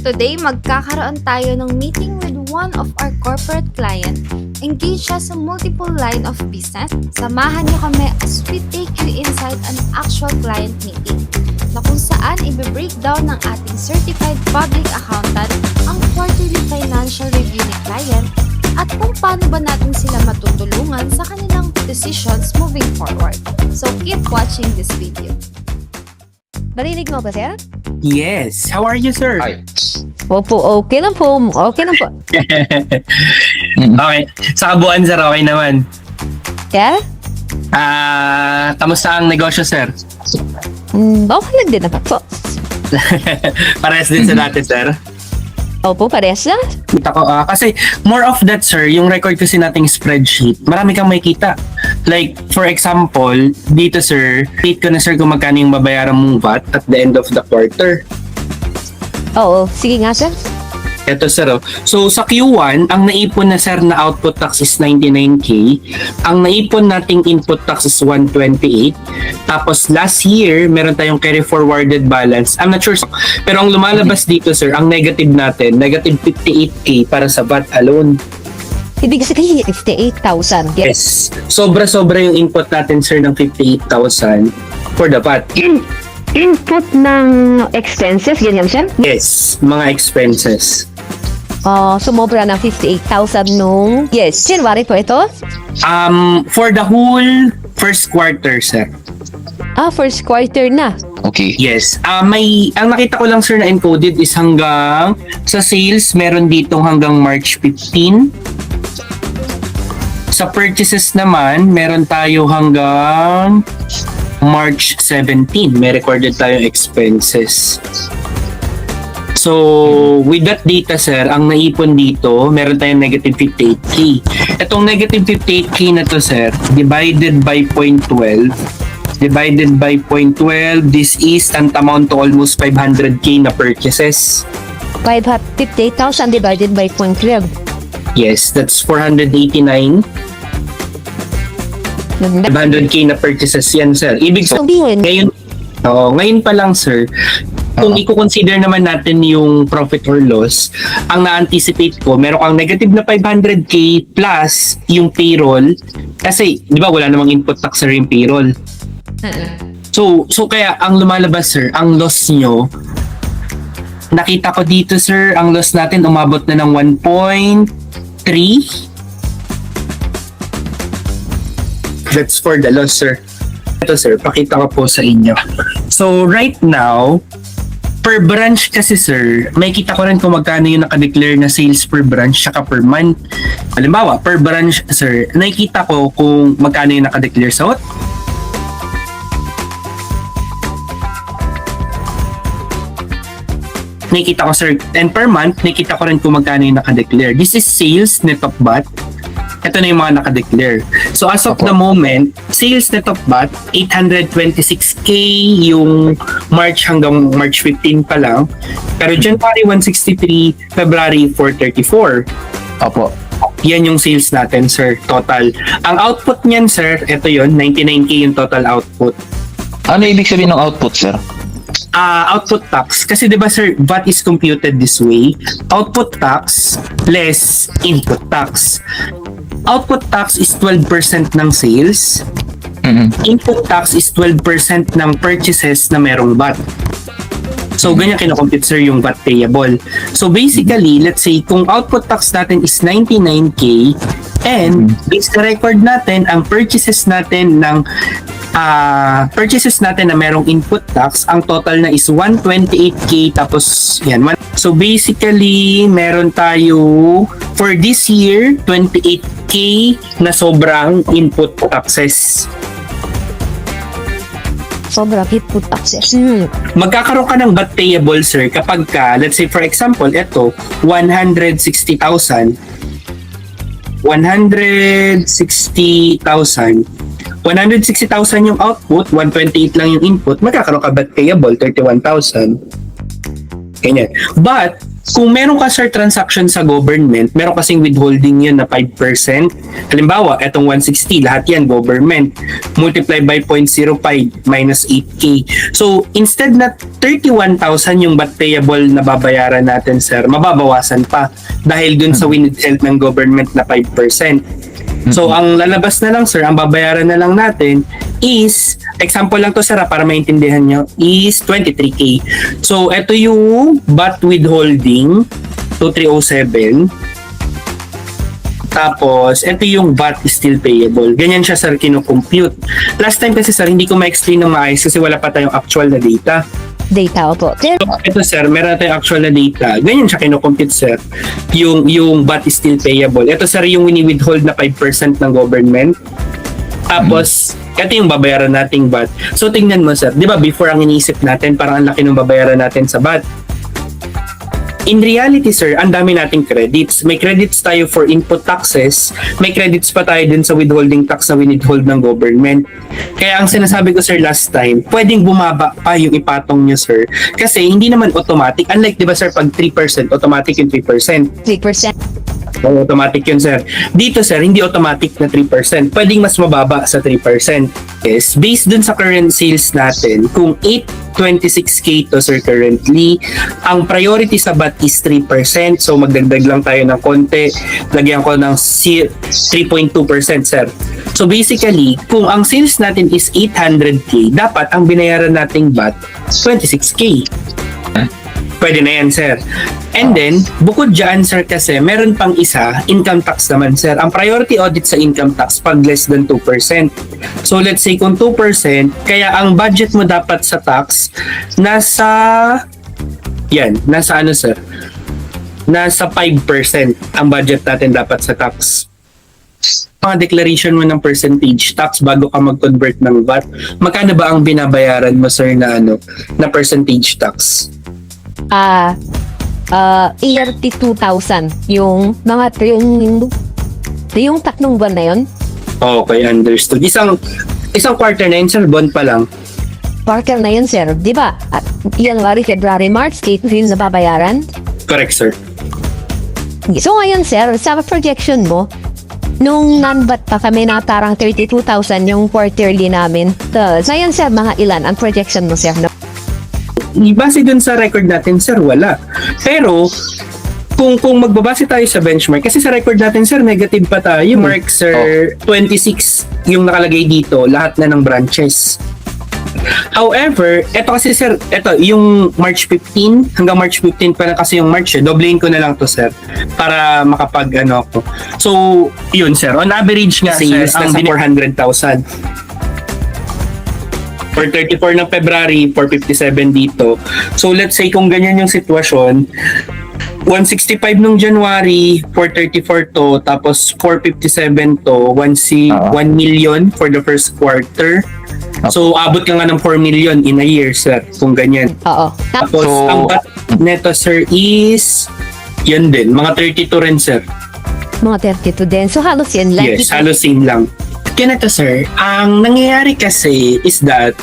Today, magkakaroon tayo ng meeting with one of our corporate client. Engage siya sa multiple line of business. Samahan niyo kami as we take you inside an actual client meeting na kung saan i-breakdown ng ating certified public accountant ang quarterly financial review ni client at kung paano ba natin sila matutulungan sa kanilang decisions moving forward. So keep watching this video. Narinig mo ba, sir? Yes. How are you, sir? Hi. Opo, okay lang po. Okay lang po. Okay. Sa kabuuan, sir, okay naman. Sir? Kamusta ang negosyo, sir? Okay lang din naman po. Parehas din sa dati, sir. Opo, parehas lang. Kita ko, kasi more of that, sir, yung record kasi nating spreadsheet, marami kang makikita. Like, for example, dito, sir, date ko na, sir, kung magkano yung babayaran mong VAT at the end of the quarter. Oo, sige nga, sir. Ito, sir. So, sa Q1, ang naipon na, sir, na output tax is 99K. Ang naipon nating input tax is 128. Tapos, last year, meron tayong carry forwarded balance. I'm not sure. Pero ang lumalabas dito, sir, ang negative natin, negative 58K para sa VAT alone. Ibig sabihin, 58,000. Yes. Sobra-sobra yung input natin, sir, ng 58,000 for the VAT. Input ng expenses, ganyan, sir? Yes. Mga expenses. Sumobra ng 58,000 nung... Yes, January po ito? For the whole first quarter, sir. First quarter na. Okay. Yes. Ang nakita ko lang, sir, na encoded is hanggang sa sales, meron ditong hanggang March 15. Sa purchases naman, meron tayo hanggang March 17. May recorded tayong expenses. So, with that data, sir, ang naipon dito, meron tayong negative 58K. Itong negative 58K na to, sir, divided by 0.12. Divided by 0.12, this is tantamount to almost 500K na purchases. 58,000 divided by 0.12. Yes, that's 489. 500K na purchases yan, sir. Ibig Sabihin, ngayon pa lang, sir, kung i-consider naman natin yung profit or loss, ang na-anticipate ko, meron kang negative na 500K plus yung payroll. Kasi, di ba, wala namang input tax, sir, yung payroll. So kaya, ang lumalabas, sir, ang loss nyo, nakita ko dito, sir, ang loss natin umabot na ng 1.3. That's for the loss, sir. Ito, sir, pakita ko po sa inyo. So, right now, per branch kasi, sir, may kita ko rin kung magkano yung nakadeclare na sales per branch saka per month. Halimbawa, per branch, sir, nakikita ko kung magkano yung nakadeclare sa nakikita ko, sir, and per month, nakikita ko rin kung magkano yung nakadeclare. This is sales net of VAT. Ito na yung mga nakadeclare. So as of the moment, sales net of VAT, 826K yung March hanggang March 15 pa lang. Pero January 163, February 434. Opo. Yan yung sales natin, sir, total. Ang output niyan, sir, ito yon 99K yung total output. Ano ibig sabihin ng output, sir? Output tax. Kasi 'di ba, sir, VAT is computed this way. Output tax less input tax. Output tax is 12% ng sales. Input tax is 12% ng purchases na merong VAT. So, ganyan kinocompute, sir, yung VAT payable. So, basically, let's say, kung output tax natin is 99K and based sa record natin, ang purchases natin na merong input tax, ang total na is 128K tapos yan. So basically, meron tayo for this year 28K na sobrang input taxes. sobrang input taxes. Magkakaroon ka ng VAT payable, sir, kapag ka, let's say for example, ito 160,000 yung output, 128 lang yung input, magkakaroon ka VAT payable, 31,000. Ganyan. But, kung meron ka sir transaction sa government, meron kasing withholding yun na 5%. Halimbawa, etong 160, lahat yan government. Multiply by 0.05 minus 8K. So, instead na 31,000 yung VAT payable na babayaran natin sir, mababawasan pa dahil dun sa withheld ng government na 5%. So, ang lalabas na lang sir, ang babayaran na lang natin is, example lang to sir para maintindihan nyo, is 23K. So, ito yung VAT withholding, 2307. Tapos, ito yung VAT still payable. Ganyan siya sir kino-compute. Last time kasi sir, hindi ko ma-explain ng maayos kasi wala pa tayong actual na data. Data, opo. Sir, So, ito sir, meron tayong actual na data. Ganyan siya kino-compute sir. Yung VAT is still payable. Ito sir, yung wini-withhold na 5% ng government. Tapos, ito yung babayaran nating VAT. So, tingnan mo sir, di ba before ang iniisip natin, parang ang laki ng babayaran natin sa VAT. In reality sir, ang dami nating credits. May credits tayo for input taxes, may credits pa tayo dun sa withholding tax na withhold ng government. Kaya ang sinasabi ko sir last time, pwedeng bumaba pa yung ipatong nyo sir. Kasi hindi naman automatic. Unlike di ba sir, pag 3%, automatic yung 3%. 3%. Automatic yun sir. Dito sir, hindi automatic na 3%. Pwedeng mas mababa sa 3%. Yes, based dun sa current sales natin, kung 826K to sir currently, ang priority sa VAT is 3%. So magdagdag lang tayo ng konti. Lagyan ko ng 3.2% sir. So basically, kung ang sales natin is 800K, dapat ang binayaran nating VAT 26K. Pwede na yan, sir. And then, bukod dyan, sir, kasi meron pang isa, income tax naman, sir. Ang priority audit sa income tax pag less than 2%. So, let's say kung 2%, kaya ang budget mo dapat sa tax, nasa ano, sir? Nasa 5% ang budget natin dapat sa tax. Mga declaration mo ng percentage tax bago ka mag-convert ng VAT, magkano ba ang binabayaran mo, sir, na percentage tax? Year 2,000. Yung mga yung tatlong buwan na yun. Okay, understood. Isang quarter na yun, sir, buwan pa lang. Quarter na yun, sir. Di ba? At January, February, March, state rin na babayaran. Correct, sir. So ngayon, sir, sa projection mo, nung non-VAT pa kami na parang 32,000 yung quarterly namin. So ngayon, sir, mga ilan ang projection mo, sir? Base dun sa record natin, sir, wala. Pero, kung magbabase tayo sa benchmark, kasi sa record natin, sir, negative pa tayo. Mark, sir, 26 yung nakalagay dito, lahat na ng branches. However, eto kasi, sir, eto, yung March 15, hanggang March 15 pa na kasi yung March, doblein ko na lang to, sir, para makapag-ano ako. So, yun, sir, on average nga, sir, ang 400,000. For 34 ng February, 457 dito. So let's say kung ganyan yung sitwasyon, 165 nung January, 434 to, tapos 457 to, 1 million for the first quarter. So abot ka nga ng 4 million in a year, sir, kung ganyan. Oo. Tapos So, ang VAT neto, sir, is yun din, mga 32 rin, sir. Mga 32 din. So halos yan lang. Yes, halos same lang. Ganito sir, ang nangyayari kasi is that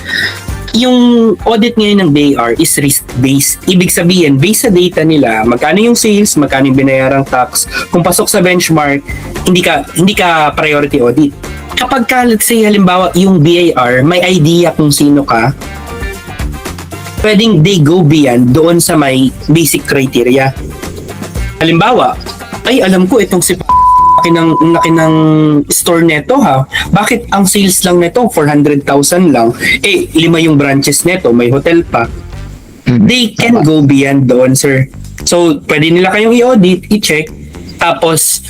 yung audit ngayon ng DAR is risk-based. Ibig sabihin, based sa data nila, magkano yung sales, magkano yung binayarang tax. Kung pasok sa benchmark, hindi ka priority audit. Kapag ka, let's say, halimbawa, yung BAR, may idea kung sino ka, pwedeng they go beyond doon sa may basic criteria. Halimbawa, ay alam ko itong si laki ng store neto ha. Bakit ang sales lang neto 400,000 lang? Eh, 5 yung branches neto, may hotel pa. They can go beyond doon, sir. So, pwede nila kayong i-audit, i-check, tapos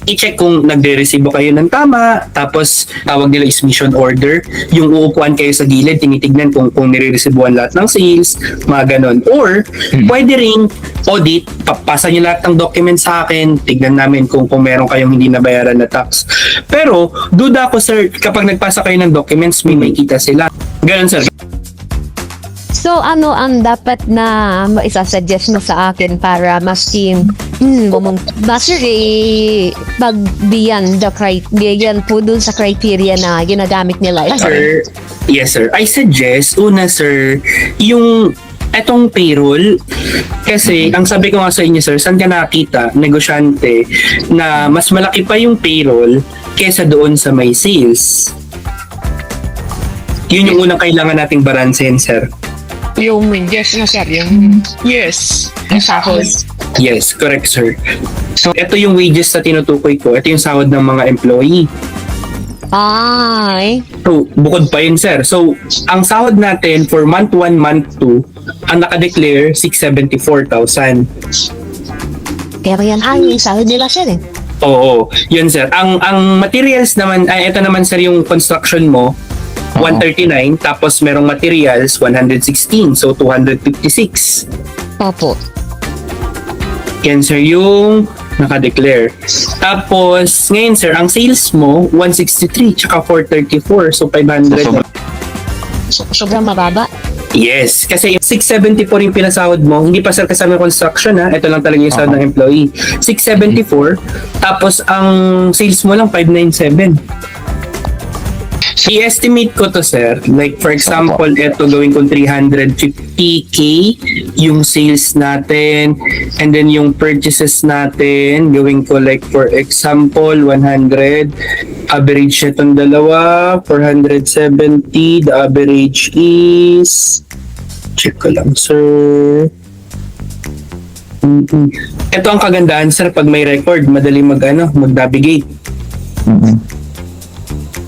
i-check kung nagre-resibo kayo ng tama, tapos tawag nila is mission order. Yung uupuan kayo sa gilid, tinitignan kung nire-resibuan lahat ng sales, mga ganon. Or, pwede ring audit, papasa nyo lahat ng documents sa akin, tignan namin kung meron kayong hindi nabayaran na tax. Pero, duda ko, sir, kapag nagpasa kayo ng documents, may makita sila. Ganon, sir. So ano ang dapat na maisasuggest mo sa akin para mas pag beyond the criteria po dun sa criteria na ginagamit nila? Sir, yes sir. I suggest, una sir, yung Etong payroll, kasi ang sabi ko nga sa inyo sir, saan ka nakita, negosyante, na mas malaki pa yung payroll kesa doon sa may sales. Yun yung unang kailangan nating balansehin, sir. Yung yes na sir, yung yes, yung sahod. Yes, correct, sir. So, ito yung wages na tinutukoy ko. Ito yung sahod ng mga employee. Ay. So, bukod pa yun, sir. So, ang sahod natin for month 1, month 2, ang nakadeclare, 674,000. Pero yan ang sahod nila, sir eh. Oo, yun, sir. Ang materials naman, ito naman, sir, yung construction mo, 139, tapos merong materials, 116. So, 256. Opo. Yan, sir, yung nakadeclare. Tapos, ngayon, sir, ang sales mo, 163, tsaka 434. So, 500. Sobrang mababa. Yes, kasi yung 674 yung pinasahod mo, hindi pa sir kasama yung construction ha, ito lang talaga yung sahod ng employee. 674, tapos ang sales mo lang 597. I-estimate ko to sir, like for example, ito gawin kong 350k yung sales natin, and then yung purchases natin, gawin ko like for example, 100, average itong dalawa, 470, the average is, check ko lang sir. Ito ang kagandahan sir, pag may record, madali mag-navigate.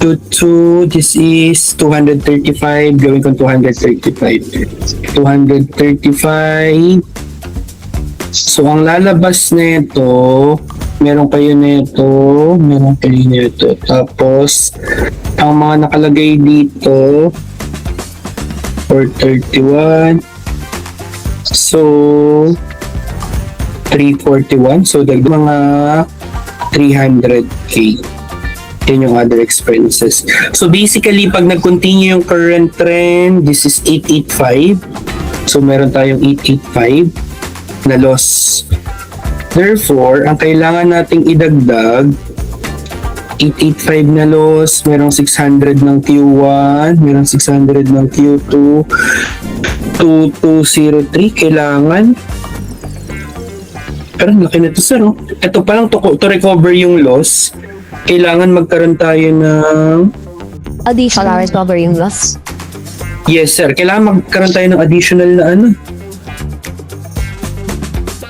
This is 235, gawin kong 235. 235. So, ang lalabas nito, meron kayo nito, meron kayo nito. Tapos, ang mga nakalagay dito, 431. So, 341. So, mga 300k. Yan yung other expenses. So basically, pag nag-continue yung current trend, this is 885. So meron tayong 885 na loss. Therefore, ang kailangan nating idagdag, 885 na loss, merong 600 ng Q1, merong 600 ng Q2, 2203 kailangan. Pero laki na ito sir, oh. Ito palang to recover yung loss, kailangan magkaroon tayo ng Additional recover yung loss. yes sir, kailangan magkaroon tayo ng additional na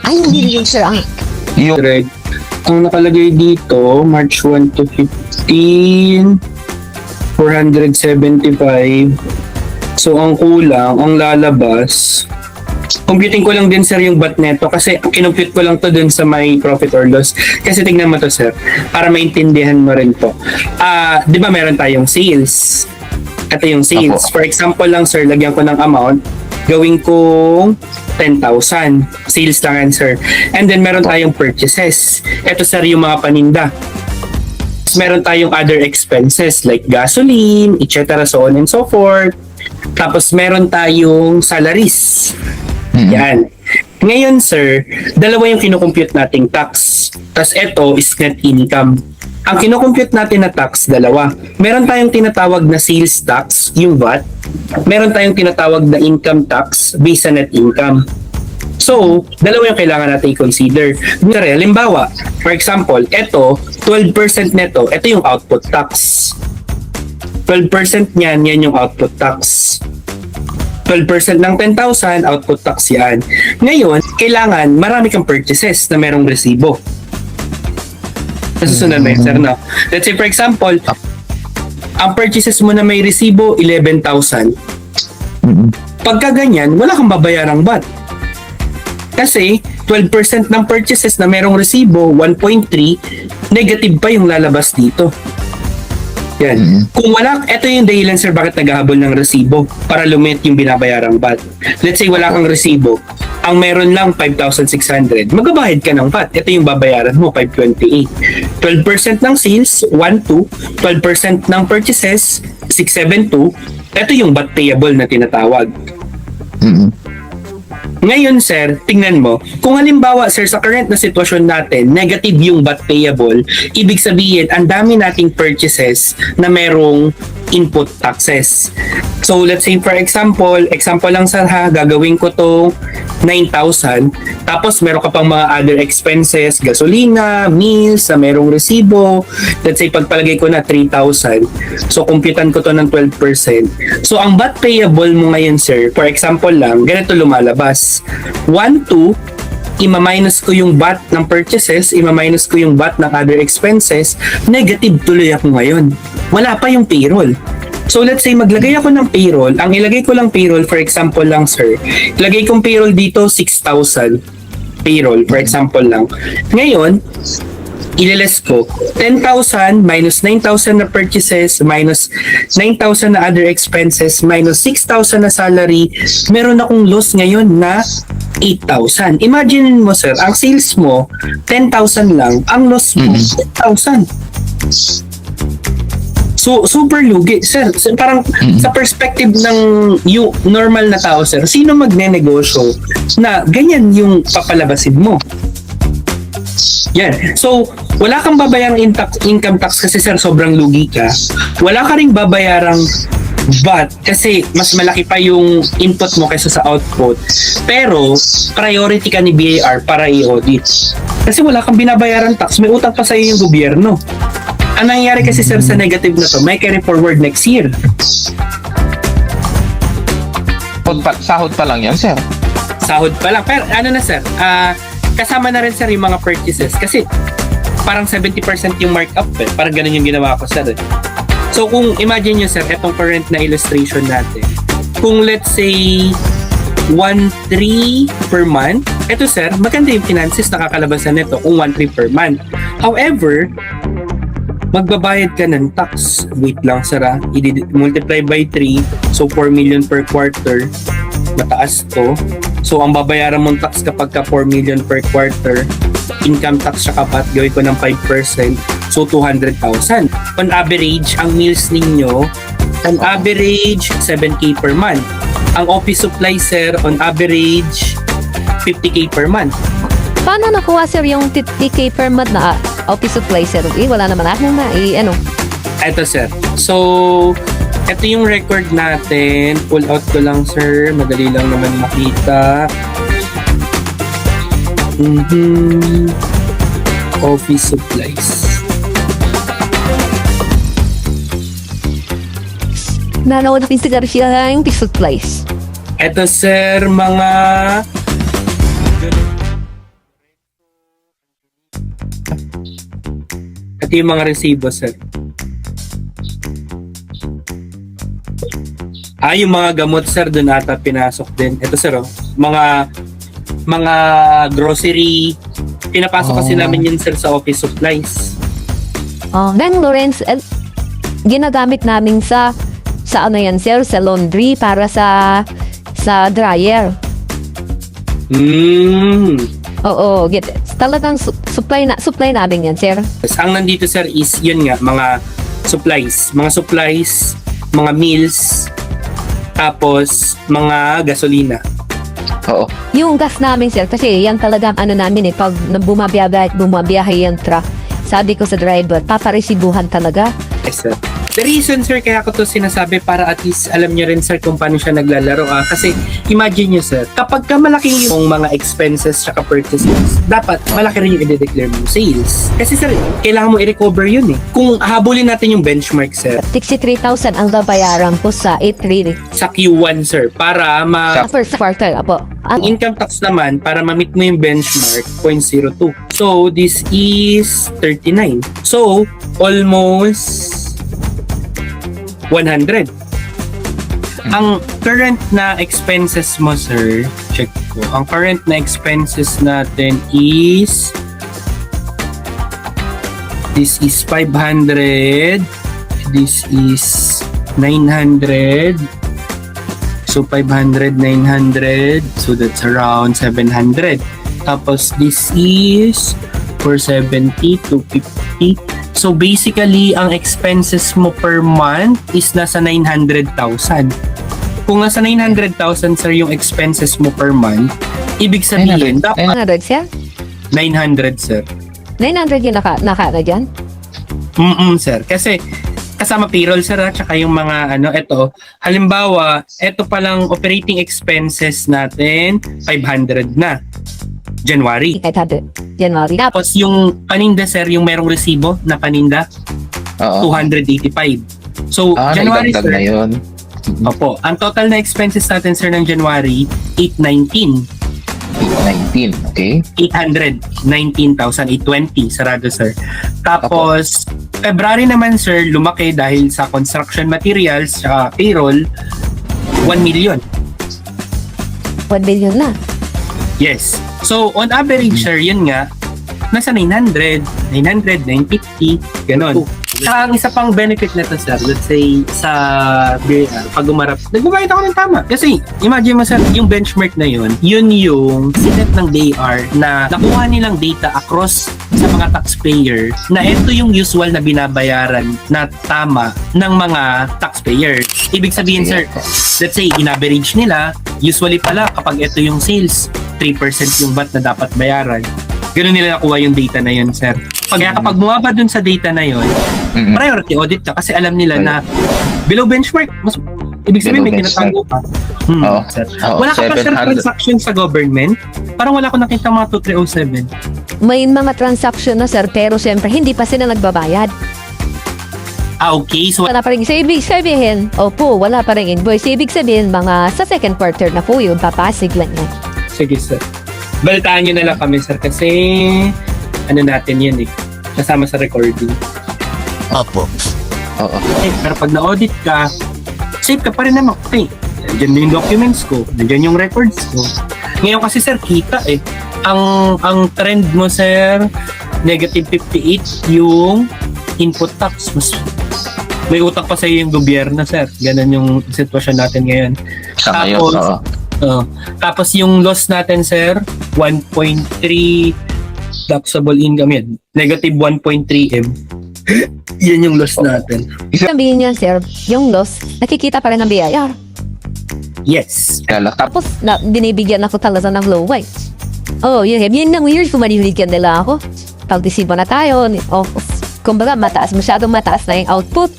Ay, hindi yun, sir. Yung correct. Ang nakalagay dito, March 1 to 15, 475. So ang kulang, ang lalabas, computing ko lang din sir yung bat neto kasi kinumpute ko lang to dun sa may profit or loss. Kasi tingnan mo to sir, para maintindihan mo rin to. Di ba meron tayong sales? Ito yung sales. For example lang sir, lagyan ko ng amount, gawin kong 10,000. Sales lang yan sir. And then meron tayong purchases. Ito sir yung mga paninda. Meron tayong other expenses like gasoline, etc. so on and so forth. Tapos meron tayong salaries. Yan. Ngayon sir, dalawa yung kinukompute nating tax. Tapos ito is net income. Ang kinukompute natin na tax, dalawa. Meron tayong tinatawag na sales tax, yung VAT. Meron tayong tinatawag na income tax based sa net income. So, dalawa yung kailangan natin i-consider. Halimbawa, for example, ito, 12% neto, ito yung output tax. 12% niyan, yan yung output tax. 12% ng 10,000, output tax yan. Ngayon, kailangan marami kang purchases na merong resibo. Nasusunod na yun, sir, no? Let's say, for example, ang purchases mo na may resibo, 11,000. Pagka ganyan, wala kang babayarang VAT. Kasi, 12% ng purchases na merong resibo, 1.3, negative pa yung lalabas dito. Yan. Kung wala, ito yung dahilan sir bakit naghahabol ng resibo para lumit yung binabayarang VAT. Let's say wala kang resibo, ang meron lang 5,600, magbabayad ka ng VAT. Ito yung babayaran mo, 528. 12% ng sales, 12. 12% ng purchases, 672. Ito yung VAT payable na tinatawag. Ngayon, sir, tingnan mo. Kung halimbawa, sir, sa current na sitwasyon natin, negative yung VAT payable, ibig sabihin, ang dami nating purchases na merong input taxes. So, let's say, for example lang, sir, ha, gagawin ko to 9,000. Tapos, meron ka pang mga other expenses, gasolina, meals, na merong resibo. Let's say, pagpalagay ko na 3,000. So, computan ko to ng 12%. So, ang VAT payable mo ngayon, sir, for example lang, ganito lumalabas. 1,2, ima-minus ko yung VAT ng purchases, ima-minus ko yung VAT ng other expenses, negative tuloy ako ngayon. Wala pa yung payroll. So let's say maglagay ako ng payroll, ang ilagay ko lang payroll, for example lang, sir, ilagay kong payroll dito 6,000 payroll, for example lang. Ngayon, ililes ko 10,000 minus 9,000 na purchases minus 9,000 na other expenses minus 6,000 na salary, meron akong loss ngayon na 8,000. Imagine mo, sir, ang sales mo 10,000 lang, ang loss mo 10,000. So, super lugi. Sir, parang sa perspective ng yung normal na tao, sir, sino magne-negosyo na ganyan yung papalabasin mo? Yan. So, wala kang babayarang income tax kasi, sir, sobrang lugi ka. Wala ka ring babayarang VAT kasi mas malaki pa yung input mo kaysa sa output. Pero, priority ka ni BAR para i-audit. Kasi wala kang binabayarang tax, may utang pa sa iyo yung gobyerno. Ang nangyayari kasi, sir, sa negative na to, may carry forward next year. Sahod pa lang yan, sir. Sahod pa lang. Pero ano na, sir, kasama na rin, sir, yung mga purchases. Kasi parang 70% yung markup, eh. Parang ganun yung ginawa ko, sir. So kung imagine nyo, sir, itong current na illustration natin. Kung let's say 1,300 per month, ito, sir, maganda yung finances nakakalabasan nito kung 1,300 per month. However, magbabayad ka ng tax. Wait lang, sir, multiply by 3, so 4 million per quarter. Mataas to. So, ang babayaran mong tax kapag ka 4 million per quarter, income tax siya kapat, gawin ko ng 5%, so 200,000. On average, ang meals ninyo, on average, 7K per month. Ang office supply, sir, on average, 50K per month. Paano nakuha, sir, yung 50K per month na office supply, sir? Wala naman ako na, Eto, sir. So, ito yung record natin. Pull out ko lang, sir. Madali lang naman makita. Office supplies. Nanood din siya yung office supplies. Ito, sir, mga ito yung mga resibo, sir. Yung mga gamot, sir, doon ata pinasok din. Ito, sir, mga grocery, pinapasok kasi namin yun, sir, sa office supplies. Then, Lawrence, ginagamit namin sa ano yan, sir, sa laundry para sa dryer. Oo, get it. Talagang supply namin yan, sir. Ang nandito, sir, is yun nga, mga supplies, mga meals, tapos mga gasolina. Oo. Yung gas namin, sir, kasi yan talaga namin pag bumabiyahe yung truck, sabi ko sa driver, paparesibuhan talaga. Yes, sir. The reason, sir, kaya ko to sinasabi para at least alam nyo rin, sir, kung paano siya naglalaro. Kasi imagine nyo, sir, kapag ka malaki yung mga expenses at purchases, dapat malaki rin yung i-declare mong sales. Kasi, sir, kailangan mo i-recover yun eh. Kung habulin natin yung benchmark, sir, 63,000 ang babayaran ko sa 8-3 sa Q1, sir, para first quarter, apo. ang income tax naman, para ma-meet mo yung benchmark, 0.02. So, this is 39. So, almost 100. Ang current na expenses mo, sir, check ko. Ang current na expenses natin is this is 500, this is 900. So 500, 900, so that's around 700. Tapos this is 470 to 50. So basically, ang expenses mo per month is nasa 900,000. kung nasa 900,000 sir yung expenses mo per month, ibig sabihin, 900. dapat 900, sir? 900 sir. 900 yung naka na dyan? Sir. Kasi kasama payroll sir at saka yung mga eto, halimbawa, eto palang operating expenses natin, 500 na. January. 800. January. Tapos, Tapos yung paninda sir, yung merong resibo na paninda, Oo. 285. So, January naidagdag sir, na yun. opo, ang total na expenses natin sir ng January, 819. 19, okay? 819,820 sarado sir. Tapos February naman sir lumaki dahil sa construction materials sa payroll 1 million. 1 billion na. Yes. So on average sir yun nga nasa 900, 950, ganon. Saka ang isa pang benefit nito sir, let's say sa pag umarap, nagbabayad ako ng tama. Kasi imagine mo sir, yung benchmark na yun yung sinet ng DAR na nakuha nilang data across sa mga taxpayer na ito yung usual na binabayaran na tama ng mga taxpayer. Ibig sabihin sir, let's say in-average nila, usually pala kapag ito yung sales, 3% yung VAT na dapat bayaran. Ganun nila nakuha yung data na yun, sir. Kaya kapag bumaba dun sa data na yun, priority audit ka kasi alam nila na below benchmark, mas ibig sabihin may Below tinatago ka. Oo. Sir. Oo, Wala ka pa sir 700. transaction sa government? Parang wala ko nakita mga 2307. May mga transaction na, sir, pero siyempre, hindi pa sila nagbabayad. Okay. So, Wala pa rin. So, ibig sabihin, opo, wala pa rin invoice. Ibig sabihin, mga sa second quarter na po yun, papasig lang yan. sige sir. Balitaan nyo na lang kami sir kasi natin yun kasama sa recording. Oo. Pero pag na-audit ka, safe ka pa rin naman. Okay, nandiyan yung documents ko, nandiyan yung records ko. Ngayon kasi sir, kita Ang trend mo sir, negative 58 yung input tax. Mas may utang pa sa yung gobyerno sir. Ganun yung sitwasyon natin ngayon. Sa ngayon, oo. Tapos yung loss natin sir, 1.3 taxable income yan. Negative 1.3 M. Yan yung loss natin. Sabihin niya, sir, yung loss, nakikita pa rin ng BIR. Yes. Tapos, binibigyan ako talaga ng low wage. Oh, yun nang weird kung manibigyan nila ako. Pag-disibo na tayo. Kumbaga, masyadong mataas na yung output.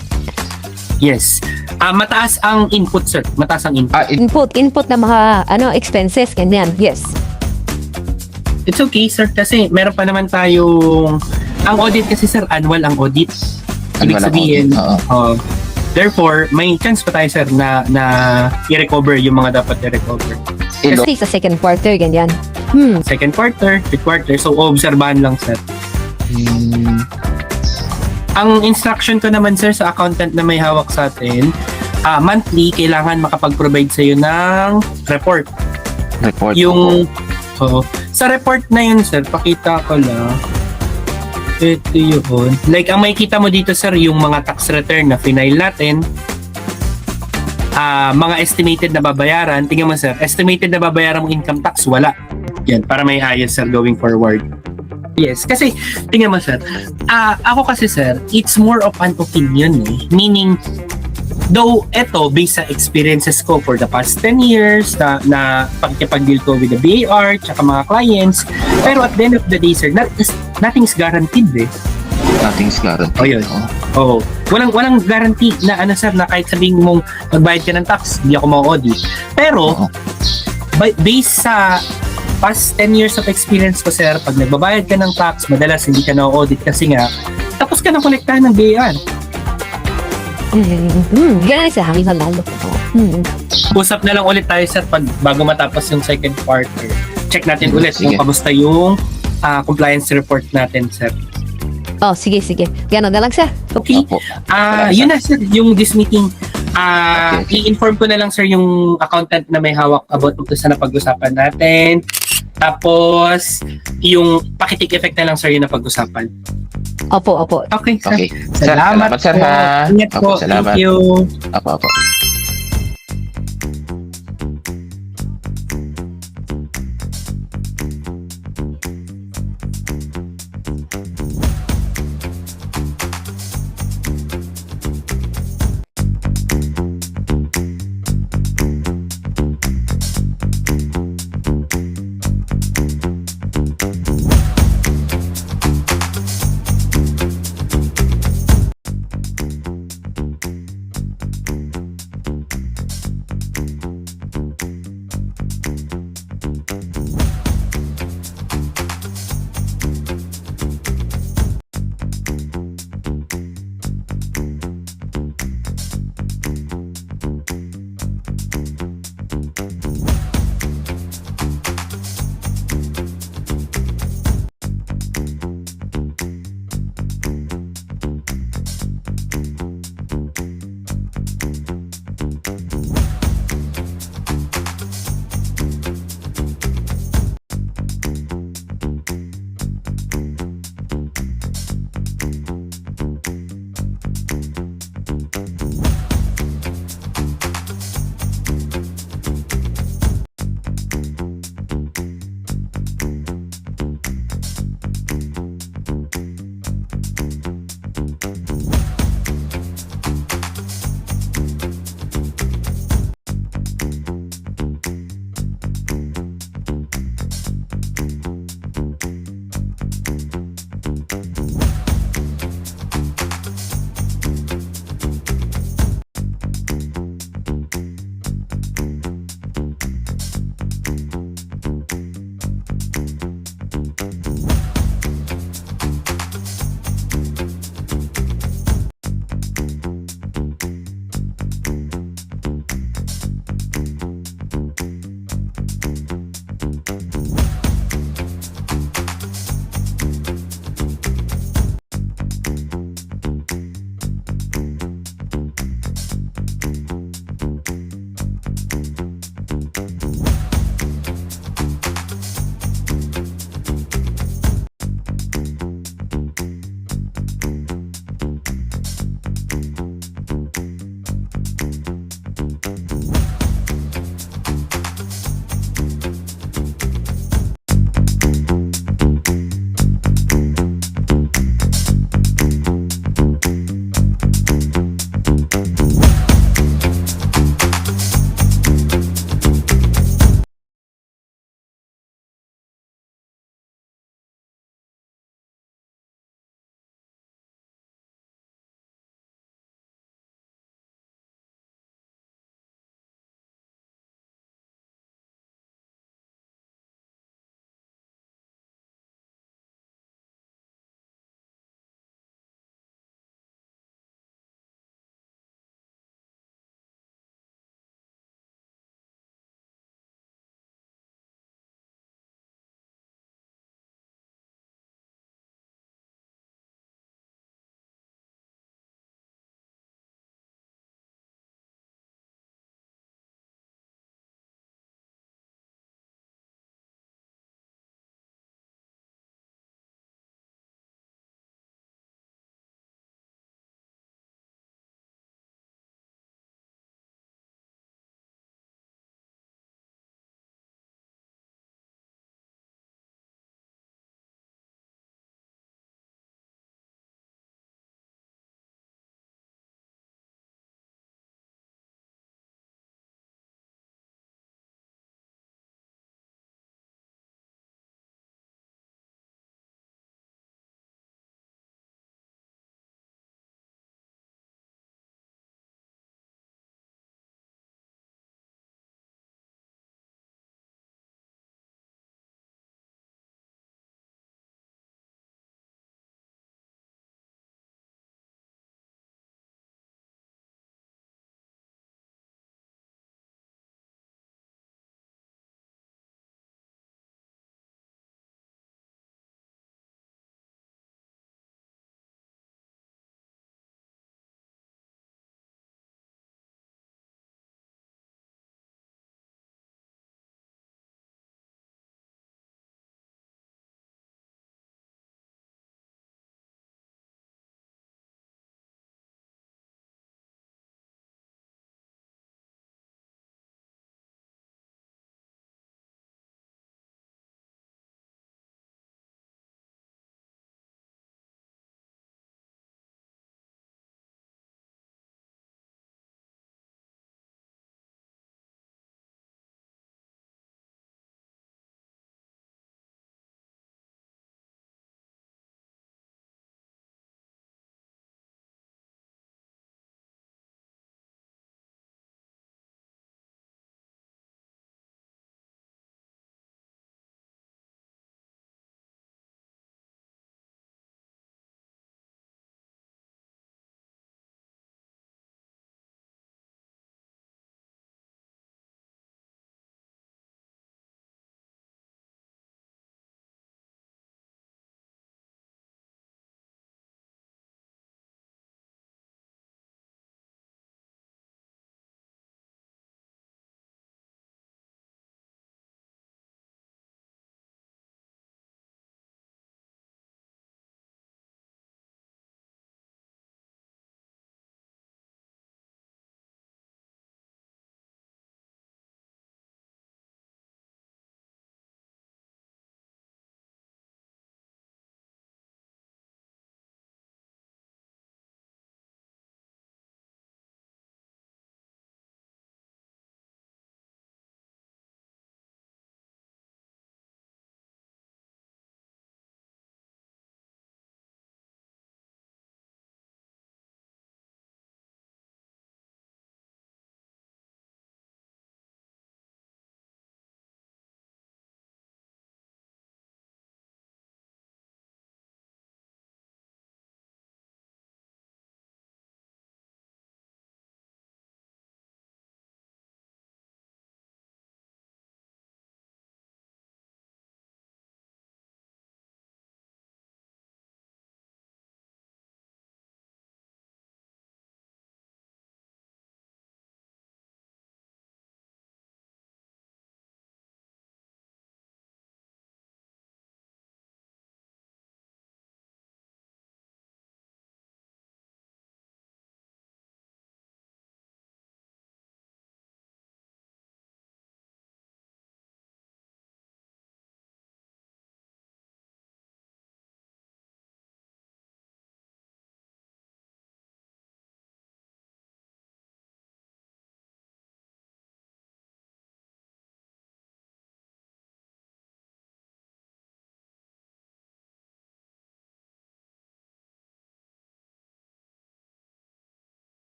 Yes. Mataas ang input, sir. Mataas ang input. Input na mga expenses, ganyan. Yes. It's okay, sir. Kasi meron pa naman tayong... Ang audit kasi, sir, annual ang audit. Ibig Annual ang sabihin, audit, therefore, may chance pa tayo, sir, na i-recover yung mga dapat i-recover. Kasi sa second quarter, ganyan. Second quarter, third quarter. So, obserbahan lang, sir. Ang instruction ko naman, sir, sa accountant na may hawak sa atin, monthly, kailangan makapag-provide sa'yo ng report. Report. Yung sa report na yun sir, pakita ko lang. Ito yun. Like ang makikita mo dito sir, yung mga tax return na final natin, mga estimated na babayaran. Tingnan mo sir, estimated na babayaran mong income tax, wala. Yan, para may ayos sir going forward. Yes, kasi tingnan mo sir, ako kasi sir, it's more of an opinion meaning though eto based sa experiences ko for the past 10 years na pagkipag-deal ko with the BAR tsaka mga clients, pero at the end of the day sir, nothing's guaranteed Nothing's guaranteed. Oh yun. Walang guarantee na sir, na kahit sabihin mong magbayad ka ng tax, hindi ako ma-audit. Pero based sa past 10 years of experience ko sir, pag nagbabayad ka ng tax, madalas hindi ka na-audit kasi nga tapos ka na kolektahan ng BAR. Ganun sa hangin sa lalo. Usap na lang ulit tayo sir bago matapos yung second quarter. Check natin ulit Sige. kung kamusta yung compliance report natin sir. Oh, sige. Ganun na lang, sir. Okay. Opo. Yun na sir, yung this meeting. Okay. I-inform ko na lang sir yung accountant na may hawak about ito sa napag-usapan natin. Tapos, yung pakitik effect na lang sir yung napag-usapan. Opo. Okay, sir. Okay. Sir, salamat, sir, po. ha? Ingat Opo, po. salamat. Thank you. Opo.